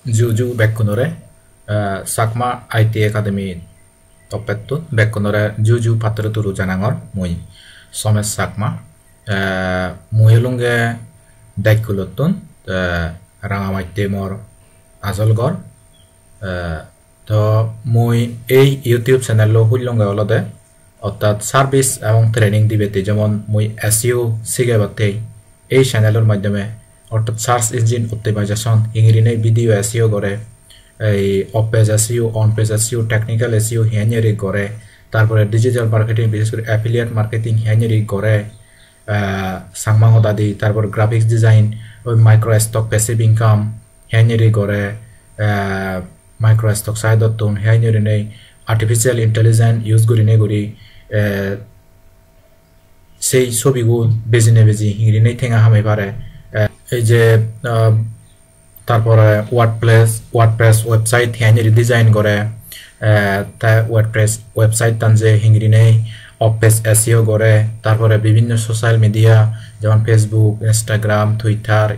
Juju bekkunore sakma IT Academy toppetut bekkunore juju patruturu janangor mui somes sakma muhelunge daikkulotun rangamaitte mor azolgor তো মই এই YouTube channel হুলঙ্গে অলদে অর্থাৎ service এবং training দিবেতে যেমন মই SEO শিখাবাতে এই চ্যানেলের মাধ্যমে অর্থাৎ সার্চ ইঞ্জিন অপটিমাইজেশন ইংরিনে ভিডিও এসইও করে এই off page SEO on page SEO technical SEO হেনরি করে তারপরে ডিজিটাল মার্কেটিং বিশেষ করে অ্যাফিলিয়েট মার্কেটিং হেনরি করে সাংমা হদাদি তারপর গ্রাফিক্স ডিজাইন ওই micro stock passive income Henry করে মাইক্রো স্টক সাইডতন হেনরি নেই আর্টিফিশিয়াল ইন্টেলিজেন্স ইউজ করি নে করি সেই ছবিগুলো বেজি নে বেজি ইংরিনে ঠেঙা হামাই পারে এই যে তারপরে ওয়ার্ডপ্রেস ওয়েবসাইট হেনরি ডিজাইন করে তা ওয়ার্ডপ্রেস ওয়েবসাইট টান যে হিংরিনে অফ পেজ এসইও করে তারপরে বিভিন্ন সোশ্যাল মিডিয়া যেমন ফেসবুক ইনস্টাগ্রাম টুইটার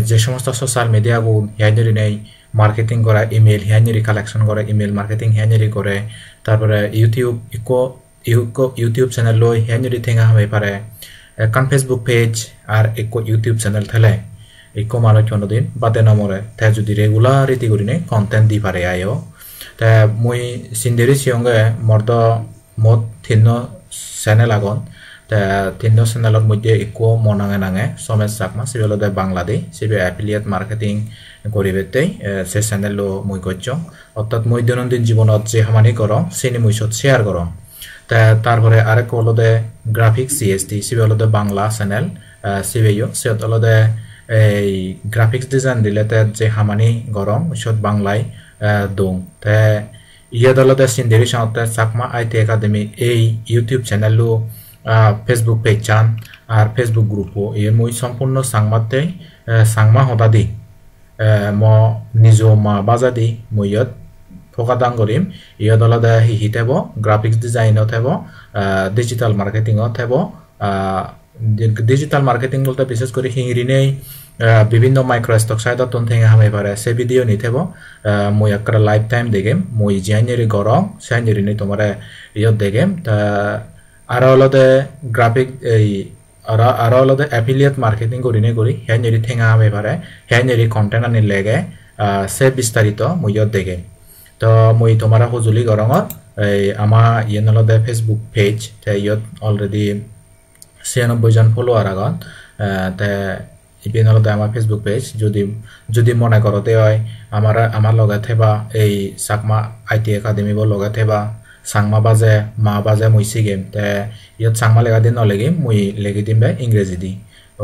যে সমস্ত সোশ্যাল মিডিয়াগুলো হেনরি নেই মার্কেটিং করা ইমেল হেনরি কালেকশন করে ইমেল মার্কেটিং হেনরি করে তারপরে ইউটিউব চ্যানেল লই হেনরি ঠেঙা হয়ে পারে কান ফেসবুক পেজ আর ইউটিউব চ্যানেল থেলে ইকো মানুষ কোনোদিন বাদে নমরে তে যদি রেগুলারিটি করিনে কন্টেন্ট দি পারে আয়ো তে মুই সিন্দেরি সিয়ঙ্গে মর্দ মত তিন্ন চ্যানেল আগন তে তিন্ন চ্যানেলত মধ্যে ইকো মনাঙে নাঙে সমেজ চাকমা সিবেলদে বাংলাদে সিবে অ্যাফিলিয়েট মার্কেটিং করিবেতে সে চ্যানেল মুই করছ অর্থাৎ মুই দৈনন্দিন জীবনত যে হামানি করম সেনি মুই সত শেয়ার করম তারপরে আরেক হলদে গ্রাফিক্স সিএসটি সিবে হলদে বাংলা চ্যানেল সিবেইও সিয়ত হলদে এই গ্রাফিক্স ডিজাইন রিলেটেড যে হামানি গরম সত বাংলায় দং তে ইয়াদ হলদে সিন্দেরি সাঁতে চাকমা আইটি একাডেমি এই ইউটিউব চ্যানেল ফেসবুক পেজ চান আর ফেসবুক গ্রুপও এর মুই সম্পূর্ণ সাংমাতে সাংমা হতাদি ম নিজ মা বাজাদি মুইয়ত ফোকাদাং করিম ইয়াদ হলদে হি থেব গ্রাফিক্স ডিজাইনত থেব ডিজিটাল মার্কেটিংত থেব ডিজিটাল মার্কেটিং বলতে বিশেষ করে হিংরিনেই বিভিন্ন মাইক্রো স্টক সাইডত ঠেঙে হামাই পারে সে ভিডিও নি থেব মই একটা লাইফ টাইম দেগেম মই জিয়াইনেরি গরম সাইনেরি নি তোমার ইয়ত দেগেম আর হলদে গ্রাফিক এই আর হলদে অ্যাফিলিয়েট মার্কেটিং করিনে করি হেনরি ঠেঙা হামাই পারে হেনরি কন্টেন্ট আনি লেগে সে বিস্তারিত মই ইয়ত দেগেম তো মই তোমার সজুলি গরমত এই আমার ইয়ে হলদে ফেসবুক পেজ ইয়ত অলরেডি 96 জন ফলোয়ার আগত তে ইপিন হলদে আমার ফেসবুক পেজ যদি মনে করতে হয় আমার লগে থেবা এই চাকমা আইটি একাডেমি লগে থেবা সাংমা বাজে মা বাজে মুই সিগেম তে ইয়ত সাংমা লেগা দিন নলেগিম মুই লেগি দিম বে ইংরেজি দি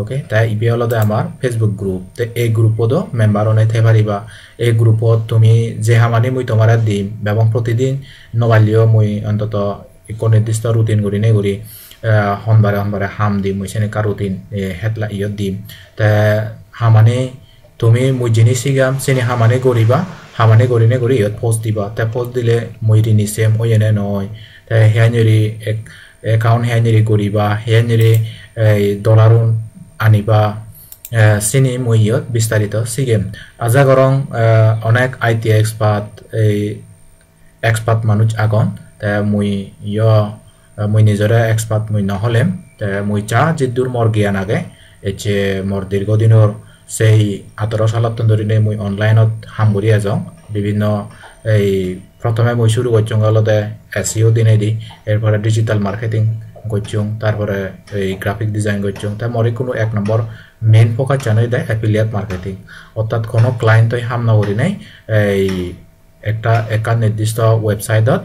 ওকে তাই ইপি হলদে আমার ফেসবুক গ্রুপ তে এই গ্রুপতো মেম্বার অনে থেবারিবা এই গ্রুপত তুমি যে হামানি মুই তোমার দিম এবং প্রতিদিন নবালিও মুই অন্তত একো নির্দিষ্ট রুটিন করি নে করি হনবারে হাম দিম মুই সেনেকা রুটিন হেতলা ইয়ত দিম তে হামানি তুমি মুই জিনিস শিগাম সেনে হামানি করিবা হামানি করিনে করি ইয়ত পোস্ট দিবা তে পোস্ট দিলে মুই রিনি সেম ওই এনে নয় তে হেনরি একাউন্ট হেনরি করিবা হেনরি ডলারুন আনিবা চিনি মুই ইয়ত বিস্তারিত শিগেম আজা গরং অনেক আইটি এক্সপার্ট মানুষ আগন তে মুই মুই নিজরে এক্সপার্ট মুই নহলেম তে মুই চা যিদূর মোর জ্ঞান আগে যে মোর দীর্ঘদিনের সেই 18 সালত ধরে মুই অনলাইনত হাম করি যাওঁ বিভিন্ন এই প্রথমে মুই শুরু করছুং হলদে এসইও দিনে দি এরপরে ডিজিটাল মার্কেটিং করছুং তারপরে এই গ্রাফিক ডিজাইন করছুং তা মরে কোনো এক নম্বর মেইন ফোকাস জানাই দেয় অ্যাফিলিয়েট মার্কেটিং অর্থাৎ কোনো ক্লায়েন্টই হাম না করি নাই এই একটা নির্দিষ্ট ওয়েবসাইটত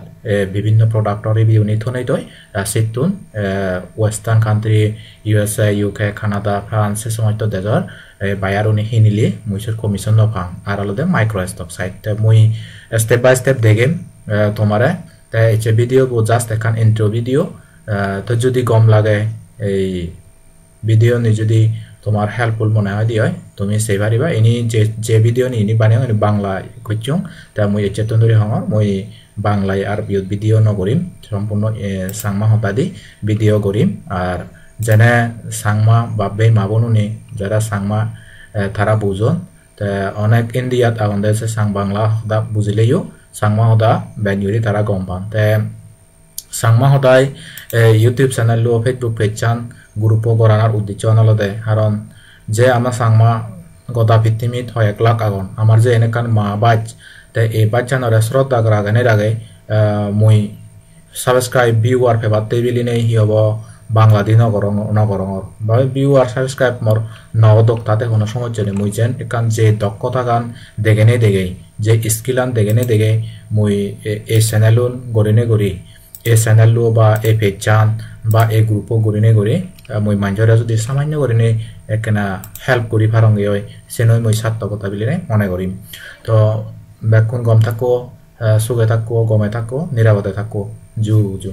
বিভিন্ন প্রোডাক্টর রিভিউ নি থনাই দই সিটুন western country USA UK Canada France সে সমস্ত দেশর বায়ার উনি হিনিলি মুইসর কমিশন নফাং আর হলদে মাইক্রো স্টক সাইট তে মুই স্টেপ বাই স্টেপ দেগেম তোমারে তে এচে ভিডিও গো জাস্ট এখান ইন্ট্রো ভিডিও তো যদি গম লাগে এই ভিডিও নি যদি তোমার হেল্পফুল মনে হয় দিয় তুমি সেই পারিবা ইনি যে ভিডিও নি ইনি বানিয়ে বাংলা করছুং তা মুই এচে তন্দুরি হঙ মুই বাংলায় আর ভিডিও নকরিম সম্পূর্ণ সাংমা হতাদি ভিডিও করিম আর যেনে সাংমা বাপবে মাবনুনি যারা সাংমা তারা বুঝন te onek Indiat agon de se sang bangla hoda bujileyo sangma hoda benjuri tara gompan te sangma hodai YouTube channel lo Facebook page chan grupo goranar uddiccho olode karon je ama sangma goda pitimit hoy 1 lakh agon amar je enekan ma bach te এই বাচ্চানরে শ্রদ্ধা করা গানের আগে মই subscribe viewer Faber টেবিলি নেই হিয়ব বাংলাদেশ নগরঙর বা viewer subscribe মর নদক তাতে কোনো সমস্যা নেই মই যেন একান যে দক্ষতা গান দেখেনে দেখে যে স্কিলান দেখেনে দেখে মই এই চ্যানেলুন গড়িনে গড়ি এই চ্যানেলু বা এই পেজান বা এই গ্রুপও গড়িনে গড়ি মই মানুষরা যদি সামান্য গড়িনে একনা হেল্প করি ফারঙ্গে হয় সেনই মই সার্থকতা বিলিনে মনে করিম তো বেকুন গম থাকো সুখে থাকো গমে থাকো নিরাপদে থাকো জু জু